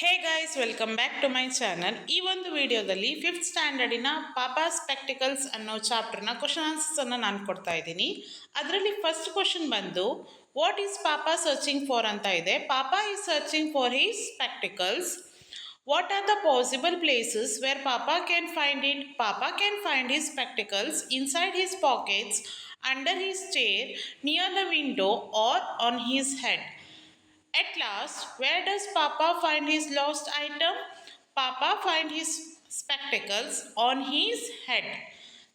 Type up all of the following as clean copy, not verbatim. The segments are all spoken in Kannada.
Hey guys, welcome back to my channel. ಈ ಒಂದು ವಿಡಿಯೋದಲ್ಲಿ ಫಿಫ್ತ್ ಸ್ಟ್ಯಾಂಡರ್ಡಿನ ಪಾಪಾ ಸ್ಪೆಕ್ಟಿಕಲ್ಸ್ ಅನ್ನೋ ಚಾಪ್ಟರ್ನ ಕ್ವಶನ್ ಆನ್ಸರ್ಸನ್ನು ನಾನು ಕೊಡ್ತಾ ಇದ್ದೀನಿ. ಅದರಲ್ಲಿ ಫಸ್ಟ್ ಕ್ವಶನ್ ಬಂದು ವಾಟ್ ಈಸ್ ಪಾಪಾ ಸರ್ಚಿಂಗ್ ಫಾರ್ ಅಂತ ಇದೆ. ಪಾಪಾ is searching for his spectacles. What are the possible places where ಪಾಪಾ ಕ್ಯಾನ್ ಫೈಂಡ್ ಇಟ್? ಪಾಪಾ can find his spectacles inside his pockets, under his chair, near the window, or on his head. At last, where does Papa find his lost item? Papa find his spectacles on his head.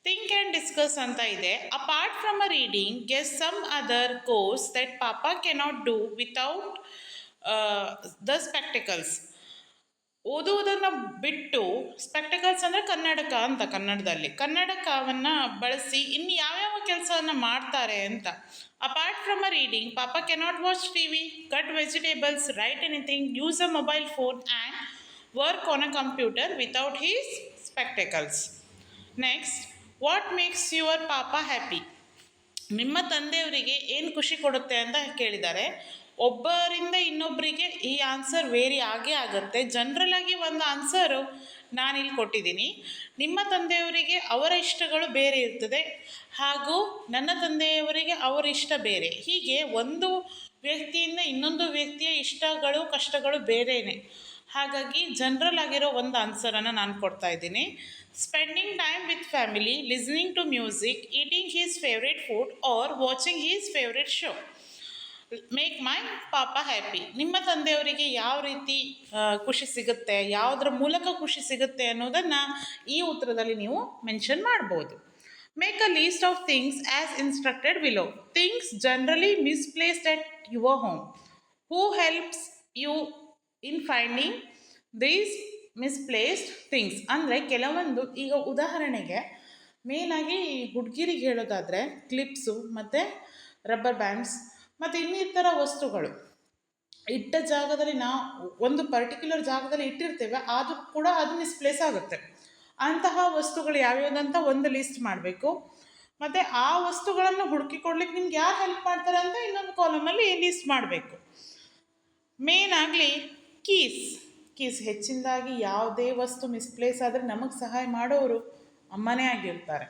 Think and discuss anta ide. Apart from a reading, guess some other course that Papa cannot do without the spectacles. ಓದುವುದನ್ನು ಬಿಟ್ಟು ಸ್ಪೆಕ್ಟಕಲ್ಸ್ ಅಂದರೆ ಕನ್ನಡಕ ಅಂತ, ಕನ್ನಡಕವನ್ನು ಬಳಸಿ ಇನ್ನು ಯಾವ್ಯಾವ ಕೆಲಸವನ್ನು ಮಾಡ್ತಾರೆ ಅಂತ. Apart from a reading, papa cannot watch TV, cut vegetables, write anything, use a mobile phone and work on a computer without his spectacles. Next, what makes your papa happy? ನಿಮ್ಮ ತಂದೆಯವರಿಗೆ ಏನು ಖುಷಿ ಕೊಡುತ್ತೆ ಅಂತ ಕೇಳಿದ್ದಾರೆ. ಒಬ್ಬರಿಂದ ಇನ್ನೊಬ್ಬರಿಗೆ ಈ ಆನ್ಸರ್ ವೇರಿ ಆಗೇ ಆಗುತ್ತೆ. ಜನರಲ್ ಆಗಿ ಒಂದು ಆನ್ಸರು ನಾನಿಲ್ಲಿ ಕೊಟ್ಟಿದ್ದೀನಿ. ನಿಮ್ಮ ತಂದೆಯವರಿಗೆ ಅವರ ಇಷ್ಟಗಳು ಬೇರೆ ಇರ್ತದೆ, ಹಾಗೂ ನನ್ನ ತಂದೆಯವರಿಗೆ ಅವರ ಇಷ್ಟ ಬೇರೆ. ಹೀಗೆ ಒಂದು ವ್ಯಕ್ತಿಯಿಂದ ಇನ್ನೊಂದು ವ್ಯಕ್ತಿಯ ಇಷ್ಟಗಳು ಕಷ್ಟಗಳು ಬೇರೆಯೇ. ಹಾಗಾಗಿ ಜನರಲ್ ಆಗಿರೋ ಒಂದು ಆನ್ಸರನ್ನು ನಾನು ಕೊಡ್ತಾ ಇದ್ದೀನಿ. Spending time with family, listening to music, eating his favourite food or watching his favourite show make my papa happy. ನಿಮ್ಮ ತಂದೆಯವರಿಗೆ ಯಾವ ರೀತಿ ಖುಷಿ ಸಿಗುತ್ತೆ, ಯಾವುದರ ಮೂಲಕ ಖುಷಿ ಸಿಗುತ್ತೆ ಅನ್ನೋದನ್ನು ಈ ಉತ್ತರದಲ್ಲಿ ನೀವು ಮೆನ್ಷನ್ ಮಾಡ್ಬೋದು. Make a list of things as instructed below. Things generally misplaced at your home. Who helps you in finding these misplaced things? ಅಂದರೆ ಕೆಲವೊಂದು, ಈಗ ಉದಾಹರಣೆಗೆ ಮೇಯ್ನಾಗಿ ಹುಡುಗಿರಿಗೆ ಹೇಳೋದಾದರೆ ಕ್ಲಿಪ್ಸು ಮತ್ತು ರಬ್ಬರ್ ಬ್ಯಾಂಡ್ಸ್ ಮತ್ತು ಇನ್ನಿತರ ವಸ್ತುಗಳು ಇಟ್ಟ ಜಾಗದಲ್ಲಿ, ನಾವು ಒಂದು ಪರ್ಟಿಕ್ಯುಲರ್ ಜಾಗದಲ್ಲಿ ಇಟ್ಟಿರ್ತೇವೆ, ಆದರೂ ಕೂಡ ಅದು ಮಿಸ್ಪ್ಲೇಸ್ ಆಗುತ್ತೆ. ಅಂತಹ ವಸ್ತುಗಳು ಯಾವ್ಯಾವುದಂತ ಒಂದು ಲಿಸ್ಟ್ ಮಾಡಬೇಕು. ಮತ್ತು ಆ ವಸ್ತುಗಳನ್ನು ಹುಡುಕಿ ಕೊಡ್ಲಿಕ್ಕೆ ನಿಮ್ಗೆ ಯಾರು ಹೆಲ್ಪ್ ಮಾಡ್ತಾರೆ ಅಂತ ಇನ್ನೊಂದು ಕಾಲಮಲ್ಲಿ ಲಿಸ್ಟ್ ಮಾಡಬೇಕು. ಮೇನಾಗಲಿ ಕೀಸ್ ಹೆಚ್ಚಿನದಾಗಿ ಯಾವುದೇ ವಸ್ತು ಮಿಸ್ಪ್ಲೇಸ್ ಆದರೆ ನಮಗೆ ಸಹಾಯ ಮಾಡೋರು ಅಮ್ಮನೇ ಆಗಿರ್ತಾರೆ.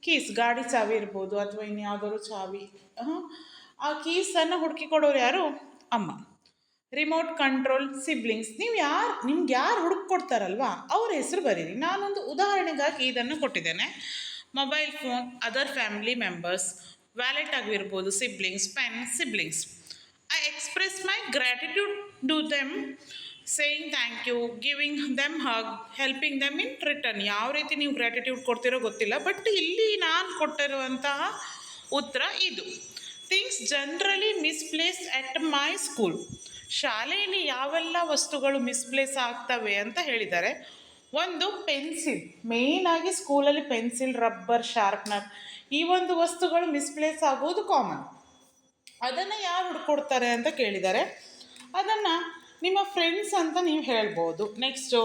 ಕೀಸ್, ಗಾಡಿ ಚಾವಿ ಇರ್ಬೋದು ಅಥವಾ ಇನ್ಯಾವುದಾದ್ರು ಚಾವಿ. ಆ ಕೀಸನ್ನು ಹುಡುಕಿ ಕೊಡೋರು ಯಾರು? ಅಮ್ಮ. Remote control, siblings. ನಿಮ್ಗೆ ಯಾರು ಹುಡುಕಿ ಕೊಡ್ತಾರಲ್ವಾ ಅವ್ರ ಹೆಸರು ಬರೀರಿ. ನಾನೊಂದು ಉದಾಹರಣೆಗಾಗಿ ಇದನ್ನು ಕೊಟ್ಟಿದ್ದೇನೆ. Mobile phone, other family members, wallet ಆಗಿರ್ಬೋದು, siblings, pen, siblings. I express my gratitude to them, saying thank you, giving them hug, helping them in return. ಯಾವ ರೀತಿ ನೀವು ಗ್ರ್ಯಾಟಿಟ್ಯೂಡ್ ಕೊಡ್ತಿರೋ ಗೊತ್ತಿಲ್ಲ, ಬಟ್ ಇಲ್ಲಿ ನಾನು ಕೊಟ್ಟಿರುವಂತಹ ಉತ್ತರ ಇದು. Things generally misplaced at my school. ಶಾಲೆಯಲ್ಲಿ ಯಾವೆಲ್ಲ ವಸ್ತುಗಳು ಮಿಸ್ಪ್ಲೇಸ್ ಆಗ್ತವೆ ಅಂತ ಹೇಳಿದ್ದಾರೆ. ಒಂದು ಪೆನ್ಸಿಲ್, ಮೇಯ್ನಾಗಿ ಸ್ಕೂಲಲ್ಲಿ ಪೆನ್ಸಿಲ್, ರಬ್ಬರ್, ಶಾರ್ಪ್ನರ್, ಈ ಒಂದು ವಸ್ತುಗಳು ಮಿಸ್ಪ್ಲೇಸ್ ಆಗೋದು ಕಾಮನ್. ಅದನ್ನು ಯಾರು ಹುಡ್ಕೊಡ್ತಾರೆ ಅಂತ ಕೇಳಿದ್ದಾರೆ. ಅದನ್ನು ನಿಮ್ಮ ಫ್ರೆಂಡ್ಸ್ ಅಂತ ನೀವು ಹೇಳ್ಬೋದು. Next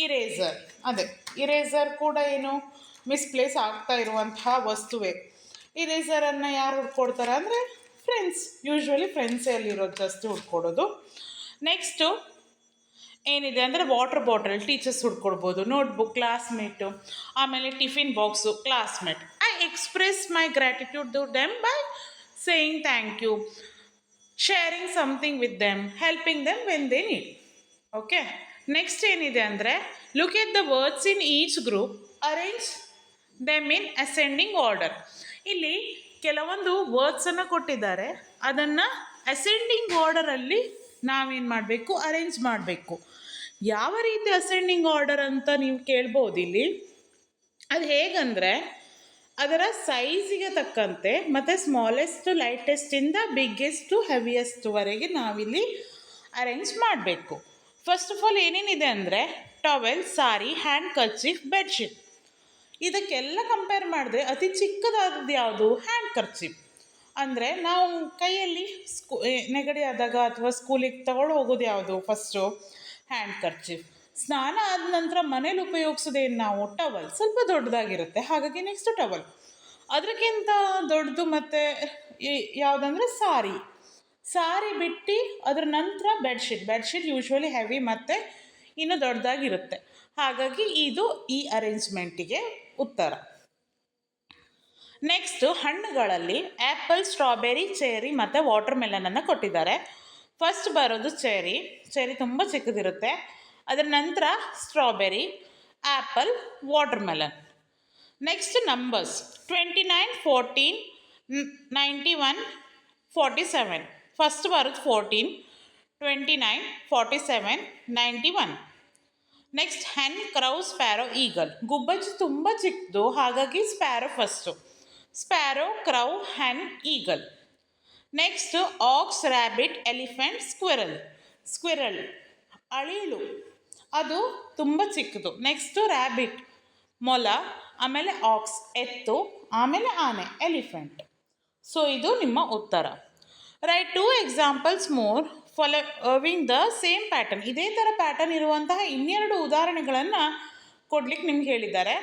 eraser. ಇರೇಸರ್ ಕೂಡ ಏನು ಮಿಸ್ಪ್ಲೇಸ್ ಆಗ್ತಾ ಇರುವಂತಹ ವಸ್ತುವೇ. ಇರೇಸರನ್ನು ಯಾರು ಹುಡ್ಕೊಡ್ತಾರೆ ಅಂದರೆ ಫ್ರೆಂಡ್ಸ್. ಯೂಶ್ವಲಿ ಫ್ರೆಂಡ್ಸೇ ಅಲ್ಲಿರೋದು ಜಾಸ್ತಿ ಹುಡ್ಕೊಡೋದು. ನೆಕ್ಸ್ಟು ಏನಿದೆ ಅಂದರೆ ವಾಟರ್ ಬಾಟಲ್, ಟೀಚರ್ಸ್ ಹುಡ್ಕೊಡ್ಬೋದು. Notebook, classmate. ಆಮೇಲೆ tiffin box, classmate. I express my gratitude to them by saying thank you, sharing something with them, helping them when they need. Okay. Next ಏನಿದೆ ಅಂದರೆ look at the words in each group, arrange them in ascending order. ಇಲ್ಲಿ ಕೆಲವೊಂದು ವರ್ಡ್ಸನ್ನು ಕೊಟ್ಟಿದ್ದಾರೆ, ಅದನ್ನು ಅಸೆಂಡಿಂಗ್ ಆರ್ಡರಲ್ಲಿ ನಾವೇನು ಮಾಡಬೇಕು, ಅರೇಂಜ್ ಮಾಡಬೇಕು. ಯಾವ ರೀತಿ ಅಸೆಂಡಿಂಗ್ ಆರ್ಡರ್ ಅಂತ ನೀವು ಕೇಳ್ಬೋದು ಇಲ್ಲಿ. ಅದು ಹೇಗಂದರೆ ಅದರ ಸೈಜಿಗೆ ತಕ್ಕಂತೆ ಮತ್ತು ಸ್ಮಾಲೆಸ್ಟ್ ಲೈಟೆಸ್ಟಿಂದ ಬಿಗ್ಗೆಸ್ಟು ಹೆವಿಯೆಸ್ಟ್ವರೆಗೆ ನಾವಿಲ್ಲಿ ಅರೇಂಜ್ ಮಾಡಬೇಕು. ಫಸ್ಟ್ ಆಫ್ ಆಲ್ ಏನೇನಿದೆ ಅಂದರೆ ಟವೆಲ್, ಸಾರಿ, ಹ್ಯಾಂಡ್ ಕರ್ಚೀಫ್, ಬೆಡ್ಶೀಟ್. ಇದಕ್ಕೆಲ್ಲ ಕಂಪೇರ್ ಮಾಡಿದ್ರೆ ಅತಿ ಚಿಕ್ಕದಾದದ್ದು ಯಾವುದು? Hand kerchief. ಅಂದರೆ ನಾವು ಕೈಯಲ್ಲಿ ನೆಗಡಿ ಆದಾಗ ಅಥವಾ ಸ್ಕೂಲಿಗೆ ತಗೊಂಡು ಹೋಗೋದು ಯಾವುದು? First hand kerchief. ಸ್ನಾನ ಆದ ನಂತರ ಮನೇಲಿ ಉಪಯೋಗಿಸೋದೇನು ನಾವು? ಟವಲ್. ಸ್ವಲ್ಪ ದೊಡ್ಡದಾಗಿರುತ್ತೆ, ಹಾಗಾಗಿ ನೆಕ್ಸ್ಟ್ ಟವಲ್. ಅದಕ್ಕಿಂತ ದೊಡ್ಡದು ಮತ್ತು ಯಾವುದಂದರೆ ಸಾರಿ. ಸಾರಿ ಬಿಟ್ಟು ಅದ್ರ ನಂತರ ಬೆಡ್ಶೀಟ್ ಯೂಶ್ವಲಿ ಹೆವಿ ಮತ್ತು ಇನ್ನೂ ದೊಡ್ಡದಾಗಿರುತ್ತೆ. ಹಾಗಾಗಿ ಇದು ಈ ಅರೇಂಜ್ಮೆಂಟಿಗೆ ಉತ್ತರ. ನೆಕ್ಸ್ಟು ಹಣ್ಣುಗಳಲ್ಲಿ ಆ್ಯಪಲ್, ಸ್ಟ್ರಾಬೆರಿ, ಚೆರಿ ಮತ್ತು ವಾಟರ್ ಮೆಲನನ್ನು ಕೊಟ್ಟಿದ್ದಾರೆ. ಫಸ್ಟ್ ಬರೋದು ಚೆರಿ ತುಂಬ ಚಿಕ್ಕದಿರುತ್ತೆ. ಅದರ ನಂತರ strawberry, apple, water melon. Next numbers 29, 14, 91, 47. First ಬರೋದು 14, 29, 47, 91. ನೆಕ್ಸ್ಟ್ ಹೆನ್, ಕ್ರೌ, ಸ್ಪ್ಯಾರೋ, ಈಗಲ್. ಗುಬ್ಬಚ್ಚಿ ತುಂಬ ಚಿಕ್ಕದು, ಹಾಗಾಗಿ sparrow first. Sparrow, crow, hen, eagle. Next ox, rabbit, elephant, squirrel ಅಳಿಲು, ಅದು ತುಂಬ ಚಿಕ್ಕದು. ನೆಕ್ಸ್ಟು ರ್ಯಾಬಿಟ್ ಮೊಲ, ಆಮೇಲೆ ಆಕ್ಸ್ ಎತ್ತು, ಆಮೇಲೆ ಆನೆ ಎಲಿಫೆಂಟ್. ಸೊ ಇದು ನಿಮ್ಮ ಉತ್ತರ. Right 2 examples more following the same pattern. ಇದೇ ಥರ ಪ್ಯಾಟರ್ನ್ ಇರುವಂತಹ ಇನ್ನೆರಡು ಉದಾಹರಣೆಗಳನ್ನು ಕೊಡ್ಲಿಕ್ಕೆ ನಿಮ್ಗೆ ಹೇಳಿದ್ದಾರೆ.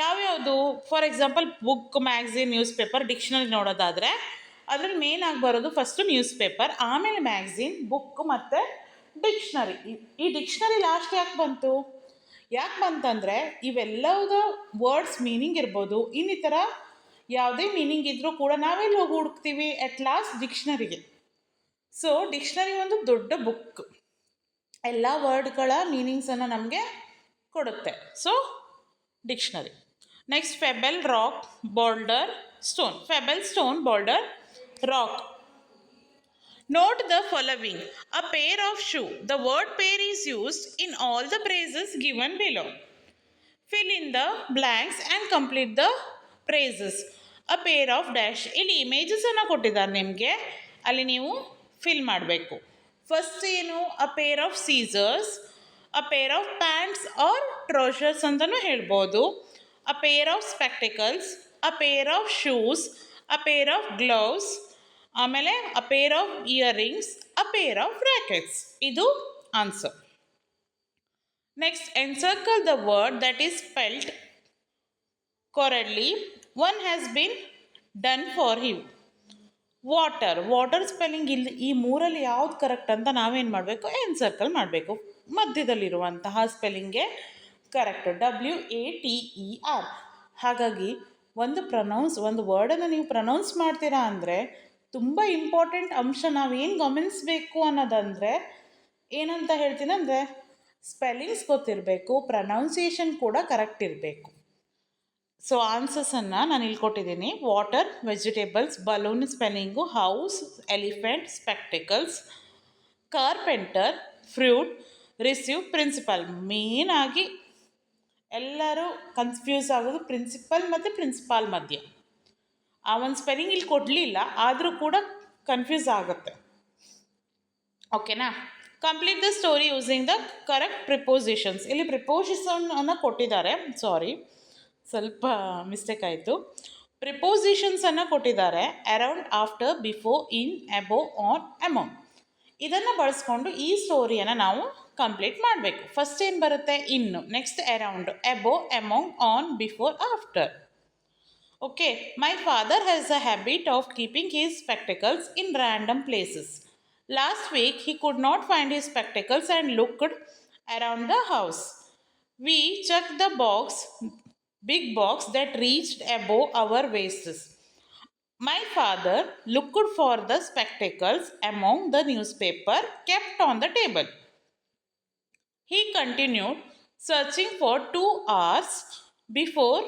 ಯಾವ್ಯಾವುದು? For example book, magazine, newspaper, dictionary ನೋಡೋದಾದರೆ ಅದರಲ್ಲಿ ಮೇನ್ ಆಗಿ ಬರೋದು ಫಸ್ಟು ನ್ಯೂಸ್ ಪೇಪರ್, ಆಮೇಲೆ ಮ್ಯಾಗ್ಝಿನ್, ಬುಕ್ ಮತ್ತು ಡಿಕ್ಷನರಿ. ಈ ಡಿಕ್ಷನರಿ ಲಾಸ್ಟ್ ಯಾಕೆ ಬಂತಂದರೆ ಇವೆಲ್ಲದ ವರ್ಡ್ಸ್ ಮೀನಿಂಗ್ ಇರ್ಬೋದು, ಇನ್ನಿತರ ಯಾವುದೇ ಮೀನಿಂಗ್ ಇದ್ದರೂ ಕೂಡ ನಾವೆಲ್ಲಿ ಹೋಗಿ ಹುಡುಕ್ತೀವಿ? ಅಟ್ ಲಾಸ್ಟ್ ಡಿಕ್ಷನರಿಗೆ. ಸೊ ಡಿಕ್ಷನರಿ ಒಂದು ದೊಡ್ಡ ಬುಕ್, ಎಲ್ಲ ವರ್ಡ್ಗಳ ಮೀನಿಂಗ್ಸನ್ನು ನಮಗೆ ಕೊಡುತ್ತೆ. So dictionary. Next pebble, rock, boulder, stone. Pebble, stone, boulder, rock. Note the following. A pair of shoe. The word pair is used in all the phrases given below. Fill in the blanks and complete the phrases. A pair of dash. ಇಲ್ಲಿ ಇಮೇಜಸನ್ನು ಕೊಟ್ಟಿದ್ದಾರೆ ನಿಮಗೆ, ಅಲ್ಲಿ ನೀವು ಫಿಲ್ ಮಾಡಬೇಕು. ಫಸ್ಟ್ ಏನು? A pair of scissors, a pair of pants or trousers ಅಂತಲೂ ಹೇಳ್ಬೋದು. A pair of spectacles, a pair of shoes, a pair of gloves, ಆಮೇಲೆ a pair of earrings, a pair of rackets. ಇದು answer. Next encircle the word that is spelled correctly. One has been done for you. Water spelling ಇಲ್ಲಿ ಈ ಮೂರಲ್ಲಿ ಯಾವ್ದು ಕರೆಕ್ಟ್ ಅಂತ ನಾವೇನು ಮಾಡಬೇಕು? ಎನ್ಸರ್ಕಲ್ ಮಾಡಬೇಕು. ಮಧ್ಯದಲ್ಲಿರುವಂತಹ ಸ್ಪೆಲ್ಲಿಂಗ್ಗೆ ಕರೆಕ್ಟ್ WATER. ಹಾಗಾಗಿ ಒಂದು ವರ್ಡನ್ನು ನೀವು ಪ್ರನೌನ್ಸ್ ಮಾಡ್ತೀರಾ ಅಂದರೆ ತುಂಬ ಇಂಪಾರ್ಟೆಂಟ್ ಅಂಶ ನಾವೇನು ಗಮನಿಸಬೇಕು ಅನ್ನೋದಂದರೆ ಏನಂತ ಹೇಳ್ತೀನಿ ಅಂದರೆ ಸ್ಪೆಲ್ಲಿಂಗ್ಸ್ ಗೊತ್ತಿರಬೇಕು, ಪ್ರನೌನ್ಸಿಯೇಷನ್ ಕೂಡ ಕರೆಕ್ಟ್ ಇರಬೇಕು. ಸೊ ಆನ್ಸರ್ಸನ್ನು ನಾನು ಇಲ್ಲಿ ಕೊಟ್ಟಿದ್ದೀನಿ. Water, vegetables, balloon spelling, house, elephant, spectacles, carpenter, fruit, receive, principal. ಮೇನಾಗಿ ಎಲ್ಲರೂ ಕನ್ಫ್ಯೂಸ್ ಆಗೋದು ಪ್ರಿನ್ಸಿಪಲ್ ಮತ್ತು ಪ್ರಿನ್ಸಿಪಾಲ್ ಮಧ್ಯೆ. ಆ ಒಂದು ಸ್ಪೆಲ್ಲಿಂಗ್ ಇಲ್ಲಿ ಕೊಡಲಿಲ್ಲ, ಆದರೂ ಕೂಡ ಕನ್ಫ್ಯೂಸ್ ಆಗುತ್ತೆ. ಓಕೆನಾ? Complete the story using the correct prepositions. ಇಲ್ಲಿ ಪ್ರಿಪೋಸಿಷನನ್ನು ಕೊಟ್ಟಿದ್ದಾರೆ, ಸಾರಿ ಸ್ವಲ್ಪ ಮಿಸ್ಟೇಕ್ ಆಯಿತು. ಪ್ರಿಪೋಸಿಷನ್ಸನ್ನು ಕೊಟ್ಟಿದ್ದಾರೆ. Around, after, before, in, above, on, among. ಇದನ್ನು ಬಳಸ್ಕೊಂಡು ಈ ಸ್ಟೋರಿಯನ್ನು ನಾವು ಕಂಪ್ಲೀಟ್ ಮಾಡಬೇಕು. ಫಸ್ಟ್ ಏನು ಬರುತ್ತೆ? ಇನ್ನು. Next around, above, among, on, before, after. Okay, my father has a habit of keeping his spectacles in random places. Last week he could not find his spectacles and looked around the house. We checked the big box that reached above our waists. My father looked for the spectacles among the newspaper kept on the table. He continued searching for 2 hours before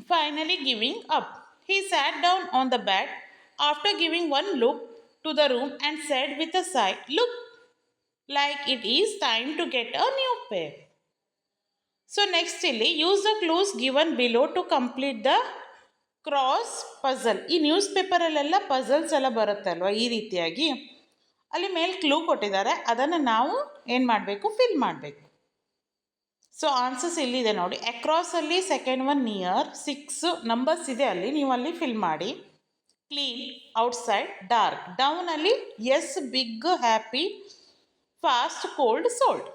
finally giving up. He sat down on the bed after giving one look to the room and said with a sigh, "Look like it is time to get a new pair." So next ಇಲ್ಲಿ use the clues given below to complete the cross puzzle. ಈ ನ್ಯೂಸ್ ಪೇಪರಲ್ಲೆಲ್ಲ ಪಝಲ್ಸ್ ಎಲ್ಲ ಬರುತ್ತೆ ಅಲ್ವಾ, ಈ ರೀತಿಯಾಗಿ ಅಲ್ಲಿ ಮೇಲೆ ಕ್ಲೂ ಕೊಟ್ಟಿದ್ದಾರೆ, ಅದನ್ನು ನಾವು ಏನು ಮಾಡಬೇಕು? ಫಿಲ್ ಮಾಡಬೇಕು. ಸೊ ಆನ್ಸರ್ಸ್ ಇಲ್ಲಿದೆ ನೋಡಿ. ಅಕ್ರಾಸಲ್ಲಿ ಸೆಕೆಂಡ್ ಒನ್ ನಿಯರ್, 6 ನಂಬರ್ಸ್ ಇದೆ, ಅಲ್ಲಿ ನೀವು ಅಲ್ಲಿ ಫಿಲ್ ಮಾಡಿ. Clean, outside, dark. ಡೌನಲ್ಲಿ yes, big, happy, fast, cold, sold.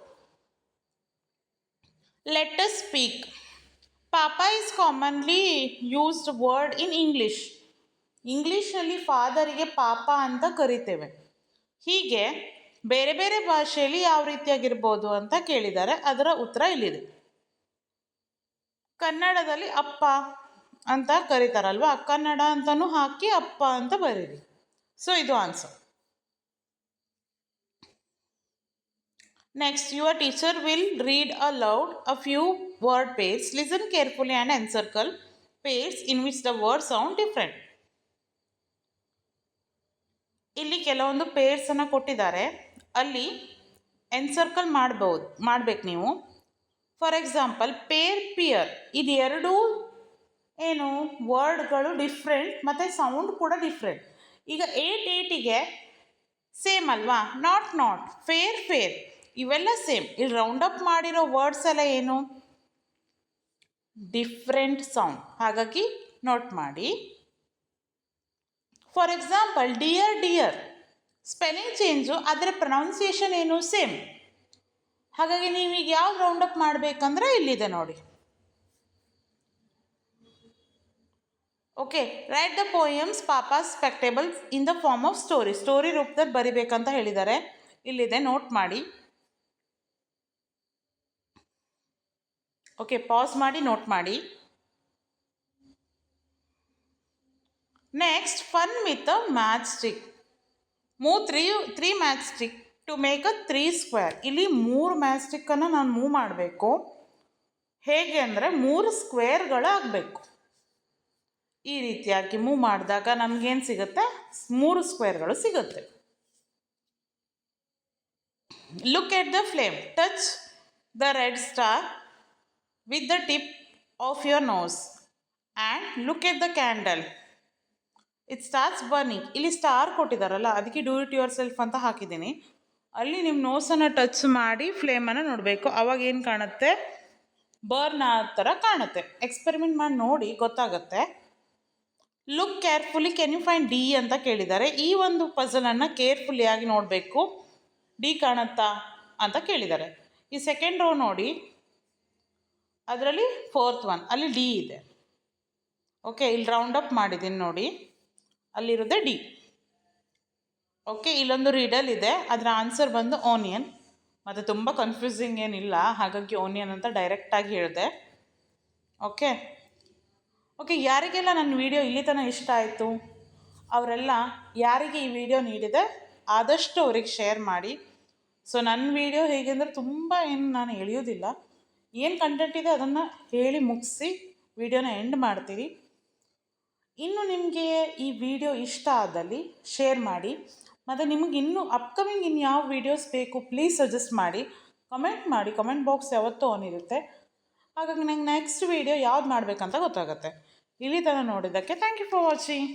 Let us speak. Papa is commonly used word in English. ಇಂಗ್ಲೀಷ್ನಲ್ಲಿ ಫಾದರಿಗೆ ಪಾಪ ಅಂತ ಕರಿತೇವೆ. ಹೀಗೆ ಬೇರೆ ಬೇರೆ ಭಾಷೆಯಲ್ಲಿ ಯಾವ ರೀತಿಯಾಗಿರ್ಬೋದು ಅಂತ ಕೇಳಿದ್ದಾರೆ. ಅದರ ಉತ್ತರ ಇಲ್ಲಿದೆ. ಕನ್ನಡದಲ್ಲಿ ಅಪ್ಪ ಅಂತ ಕರೀತಾರಲ್ವ, ಕನ್ನಡ ಅಂತಲೂ ಹಾಕಿ ಅಪ್ಪ ಅಂತ ಬರೀರಿ. ಸೊ ಇದು answer. Next, your teacher will read aloud a few word pairs. Listen carefully and encircle pairs in which the words sound different. ಇಲ್ಲಿ ಕೆಲವೊಂದು ಪೇರ್ಸನ್ನು ಕೊಟ್ಟಿದ್ದಾರೆ, ಅಲ್ಲಿ ಎನ್ಸರ್ಕಲ್ ಮಾಡ್ಬೇಕು ನೀವು. ಫಾರ್ ಎಕ್ಸಾಂಪಲ್ ಪೇರ್, ಪಿಯರ್, ಇದು ಎರಡೂ ಏನು ವರ್ಡ್ಗಳು ಡಿಫ್ರೆಂಟ್ ಮತ್ತು ಸೌಂಡ್ ಕೂಡ ಡಿಫ್ರೆಂಟ್. ಈಗ 8 ಸೇಮ್ ಅಲ್ವಾ, ನಾಟ್, ಫೇರ್ ಇವೆಲ್ಲ ಸೇಮ್. ಇಲ್ಲಿ ರೌಂಡ್ ಅಪ್ ಮಾಡಿರೋ ವರ್ಡ್ಸ್ ಎಲ್ಲ ಏನು ಡಿಫ್ರೆಂಟ್ ಸೌಂಡ್, ಹಾಗಾಗಿ ನೋಟ್ ಮಾಡಿ. For example dear spelling change, ಅದರ ಪ್ರೊನೌನ್ಸಿಯೇಷನ್ ಏನು ಸೇಮ್. ಹಾಗಾಗಿ ನೀವೀಗ ಯಾವ್ದು ರೌಂಡ್ ಅಪ್ ಮಾಡಬೇಕಂದ್ರೆ ಇಲ್ಲಿದೆ ನೋಡಿ. Okay, write the poems papa's spectacles in the form of story ರೂಪದಲ್ಲಿ ಬರಿಬೇಕಂತ ಹೇಳಿದ್ದಾರೆ. ಇಲ್ಲಿದೆ, ನೋಟ್ ಮಾಡಿ. ಓಕೆ, ಪಾಸ್ ಮಾಡಿ ನೋಟ್ ಮಾಡಿ. Next, fun with a match stick. Move three match stick to make a 3 square. ಇಲ್ಲಿ 3 ಮ್ಯಾಚ್ ಸ್ಟಿಕ್ಕನ್ನು ನಾನು ಮೂವ್ ಮಾಡಬೇಕು. ಹೇಗೆ ಅಂದರೆ 3 ಸ್ಕ್ವೇರ್ಗಳು ಆಗಬೇಕು. ಈ ರೀತಿಯಾಗಿ ಮೂವ್ ಮಾಡಿದಾಗ ನಮಗೇನು ಸಿಗುತ್ತೆ, 3 ಸ್ಕ್ವೇರ್ಗಳು ಸಿಗುತ್ತೆ. Look at the flame, touch the red star with the tip of your nose and look at the candle. It starts burning. ಇಲ್ಲಿ ಸ್ಟಾರ್ ಕೊಟ್ಟಿದ್ದಾರಲ್ಲ, ಅದಕ್ಕೆ ಡೂ ಇಟ್ ಯುವರ್ ಸೆಲ್ಫ್ ಅಂತ ಹಾಕಿದ್ದೀನಿ. ಅಲ್ಲಿ ನಿಮ್ಮ ನೋಸನ್ನು ಟಚ್ ಮಾಡಿ ಫ್ಲೇಮನ್ನು ನೋಡಬೇಕು. ಅವಾಗ ಏನು ಕಾಣುತ್ತೆ, ಬರ್ನ್ ಆ ಥರ ಕಾಣುತ್ತೆ. ಎಕ್ಸ್ಪೆರಿಮೆಂಟ್ ಮಾಡಿ ನೋಡಿ ಗೊತ್ತಾಗುತ್ತೆ. Look carefully, can you find the ಅಂತ ಕೇಳಿದ್ದಾರೆ. ಈ ಒಂದು ಪಜಲನ್ನು ಕೇರ್ಫುಲ್ಲಿಯಾಗಿ ನೋಡಬೇಕು. ಡಿ ಕಾಣುತ್ತಾ ಅಂತ ಕೇಳಿದ್ದಾರೆ. ಈ ಸೆಕೆಂಡ್ ರೋ ನೋಡಿ, ಅದರಲ್ಲಿ 4th one ಅಲ್ಲಿ ಡಿ ಇದೆ. ಓಕೆ, ಇಲ್ಲಿ ರೌಂಡ್ ಅಪ್ ಮಾಡಿದ್ದೀನಿ ನೋಡಿ, ಅಲ್ಲಿರೋದೆ ಡಿ. ಓಕೆ, ಇಲ್ಲೊಂದು ರೀಡಲ್ ಇದೆ, ಅದರ ಆನ್ಸರ್ ಬಂದು ಓನಿಯನ್. ಮತ್ತು ತುಂಬ ಕನ್ಫ್ಯೂಸಿಂಗ್ ಏನಿಲ್ಲ, ಹಾಗಾಗಿ ಓನಿಯನ್ ಅಂತ ಡೈರೆಕ್ಟಾಗಿ ಹೇಳಿದೆ. ಓಕೆ, ಯಾರಿಗೆಲ್ಲ ನನ್ನ ವಿಡಿಯೋ ಇಲ್ಲಿ ತನಕ ಇಷ್ಟ ಆಯಿತು ಅವರೆಲ್ಲ, ಯಾರಿಗೆ ಈ ವಿಡಿಯೋ ನೀಡಿದೆ ಆದಷ್ಟು ಅವ್ರಿಗೆ ಶೇರ್ ಮಾಡಿ. ಸೊ ನನ್ನ ವಿಡಿಯೋ ಹೇಗೆ ಅಂದರೆ ತುಂಬ ಏನು ನಾನು ಎಳೆಯೋದಿಲ್ಲ, ಏನು ಕಂಟೆಂಟ್ ಇದೆ ಅದನ್ನು ಹೇಳಿ ಮುಗಿಸಿ ವಿಡಿಯೋನ ಎಂಡ್ ಮಾಡ್ತೀರಿ. ಇನ್ನು ನಿಮಗೆ ಈ ವಿಡಿಯೋ ಇಷ್ಟ ಆದಲ್ಲಿ ಶೇರ್ ಮಾಡಿ. ಮತ್ತು ನಿಮಗೆ ಇನ್ನೂ ಅಪ್ಕಮಿಂಗ್ ಇನ್ನು ಯಾವ ವೀಡಿಯೋಸ್ ಬೇಕು ಪ್ಲೀಸ್ ಸಜೆಸ್ಟ್ ಮಾಡಿ, ಕಮೆಂಟ್ ಮಾಡಿ. ಕಮೆಂಟ್ ಬಾಕ್ಸ್ ಯಾವತ್ತೂ ಆನ್ ಇರುತ್ತೆ, ಹಾಗಾಗಿ ನಂಗೆ ನೆಕ್ಸ್ಟ್ ವೀಡಿಯೋ ಯಾವ್ದು ಮಾಡಬೇಕಂತ ಗೊತ್ತಾಗುತ್ತೆ. ಇಲ್ಲಿ ತನಕ ನೋಡಿದ್ದಕ್ಕೆ ಥ್ಯಾಂಕ್ ಯು ಫಾರ್ ವಾಚಿಂಗ್.